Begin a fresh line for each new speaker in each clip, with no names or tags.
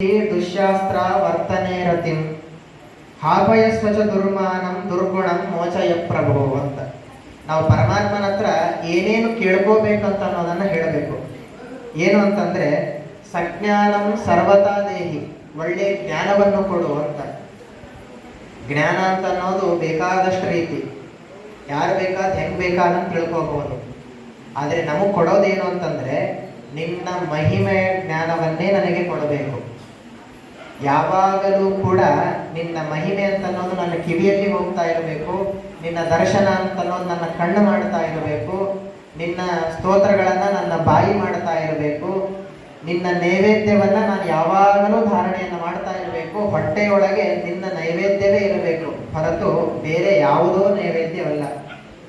ದುಶ್ಯಾಸ್ತ್ರ ವರ್ತನೆ ರತಿಂ ಹಾಪಯಸ್ವಚ ದುರ್ಮಾನಂ ದುರ್ಗುಣಂ ಮೋಚಯ ಪ್ರಭು ಅಂತ ನಾವು ಪರಮಾತ್ಮನ ಹತ್ರ ಏನೇನು ಕೇಳ್ಕೋಬೇಕಂತ ಅನ್ನೋದನ್ನ ಹೇಳಬೇಕು. ಏನು ಅಂತಂದ್ರೆ ಸಜ್ಞಾನಂ ಸರ್ವತಾ ದೇಹಿ, ಒಳ್ಳೆ ಜ್ಞಾನವನ್ನು ಕೊಡು ಅಂತ. ಜ್ಞಾನ ಅಂತ ಅನ್ನೋದು ಬೇಕಾದಷ್ಟು ರೀತಿ, ಯಾರು ಬೇಕಾದ ಹೆಂಗ್ ಬೇಕಾದಂತ ತಿಳ್ಕೋಬಹುದು. ಆದರೆ ನಮಗೆ ಕೊಡೋದೇನು ಅಂತಂದ್ರೆ ನಿನ್ನ ಮಹಿಮೆಯ ಜ್ಞಾನವನ್ನೇ ನನಗೆ ಕೊಡಬೇಕು. ಯಾವಾಗಲೂ ಕೂಡ ನಿನ್ನ ಮಹಿಮೆ ಅಂತ ಅನ್ನೋದು ನನ್ನ ಕಿವಿಯಲ್ಲಿ ಹೋಗ್ತಾ ಇರಬೇಕು, ನಿನ್ನ ದರ್ಶನ ಅಂತ ಅನ್ನೋದು ನನ್ನ ಕಣ್ಣು ಮಾಡ್ತಾ ಇರಬೇಕು, ನಿನ್ನ ಸ್ತೋತ್ರಗಳನ್ನ ನನ್ನ ಬಾಯಿ ಮಾಡ್ತಾ ಇರಬೇಕು, ನಿನ್ನ ನೈವೇದ್ಯವನ್ನ ನಾನು ಯಾವಾಗಲೂ ಧಾರಣೆಯನ್ನು ಮಾಡ್ತಾ ಇರಬೇಕು. ಹೊಟ್ಟೆಯೊಳಗೆ ನಿನ್ನ ನೈವೇದ್ಯವೇ ಇರಬೇಕು ಹೊರತು ಬೇರೆ ಯಾವುದೋ ನೈವೇದ್ಯವಲ್ಲ.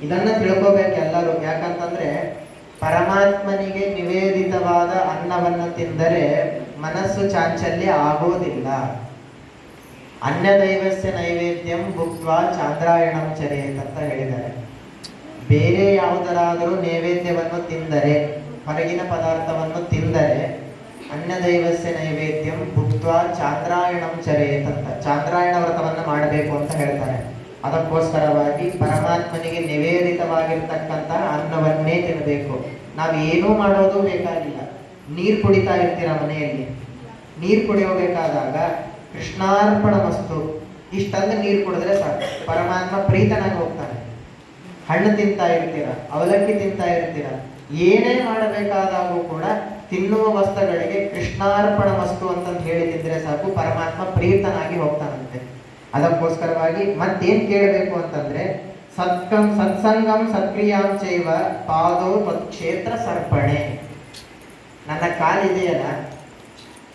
ಇದನ್ನ ತಿಳ್ಕೋಬೇಕು ಎಲ್ಲರೂ. ಯಾಕಂತಂದ್ರೆ ಪರಮಾತ್ಮನಿಗೆ ನಿವೇದಿತವಾದ ಅನ್ನವನ್ನು ತಿಂದರೆ ಮನಸ್ಸು ಚಾಂಚಲ್ಯ ಆಗೋದಿಲ್ಲ. ಅನ್ಯದೈವಸ್ಯ ನೈವೇದ್ಯಂ ಭುಕ್ತ್ವಾ ಚಾಂದ್ರಾಯಣಂ ಚರೇತ್ ಅಂತ ಹೇಳಿದ್ದಾರೆ. ಬೇರೆ ಯಾವುದರಾದರೂ ನೈವೇದ್ಯವನ್ನು ತಿಂದರೆ, ಹೊರಗಿನ ಪದಾರ್ಥವನ್ನು ತಿಂದರೆ ಅನ್ಯದೈವಸ್ಯ ನೈವೇದ್ಯಂ ಭುಕ್ತ್ವಾ ಚಾಂದ್ರಾಯಣಂ ಚರೇತ್ ಅಂತ, ಚಾಂದ್ರಾಯಣ ವ್ರತವನ್ನು ಮಾಡಬೇಕು ಅಂತ ಹೇಳ್ತಾರೆ. ಅದಕ್ಕೋಸ್ಕರವಾಗಿ ಪರಮಾತ್ಮನಿಗೆ ನಿವೇದಿತವಾಗಿರ್ತಕ್ಕಂತಹ ಅನ್ನವನ್ನೇ ತಿನ್ನಬೇಕು. ನಾವೇನೂ ಮಾಡೋದು ಬೇಕಾಗಿಲ್ಲ. ನೀರು ಕುಡಿತಾ ಇರ್ತೀರ ಮನೆಯಲ್ಲಿ, ನೀರು ಕುಡಿಯೋಬೇಕಾದಾಗ ಕೃಷ್ಣಾರ್ಪಣ ವಸ್ತು ಇಷ್ಟಂದ್ರೆ ನೀರು ಕುಡಿದ್ರೆ ಸಾಕು, ಪರಮಾತ್ಮ ಪ್ರೀತನಾಗಿ ಹೋಗ್ತಾನೆ. ಹಣ್ಣು ತಿಂತಾ ಇರ್ತೀರ, ಅವಲಕ್ಕಿ ತಿಂತಾ ಇರ್ತೀರ, ಏನೇ ಮಾಡಬೇಕಾದಾಗೂ ಕೂಡ ತಿನ್ನುವ ವಸ್ತುಗಳಿಗೆ ಕೃಷ್ಣಾರ್ಪಣ ವಸ್ತು ಅಂತಂದು ಹೇಳಿದ್ರೆ ಸಾಕು, ಪರಮಾತ್ಮ ಪ್ರೀತನಾಗಿ ಹೋಗ್ತಾನಂತೆ. ಅದಕ್ಕೋಸ್ಕರವಾಗಿ ಮತ್ತೇನ್ ಕೇಳಬೇಕು ಅಂತಂದ್ರೆ ಸತ್ಸಂಗಂ ಸತ್ಕ್ರಿಯಾಂ ಚೈವ ಪಾದೋ ಕ್ಷೇತ್ರ ಸರ್ಪಣೆ. ನನ್ನ ಕಾಲಿದೆಯಲ್ಲ,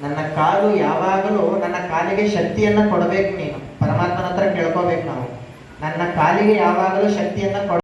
ನನ್ನ ಕಾಲು ಯಾವಾಗಲೂ ನನ್ನ ಕಾಲಿಗೆ ಶಕ್ತಿಯನ್ನ ಕೊಡಬೇಕು. ನೀನು ಪರಮಾತ್ಮನ ಹತ್ರ ಕೇಳ್ಕೋಬೇಕು ನಾವು, ನನ್ನ ಕಾಲಿಗೆ ಯಾವಾಗಲೂ ಶಕ್ತಿಯನ್ನ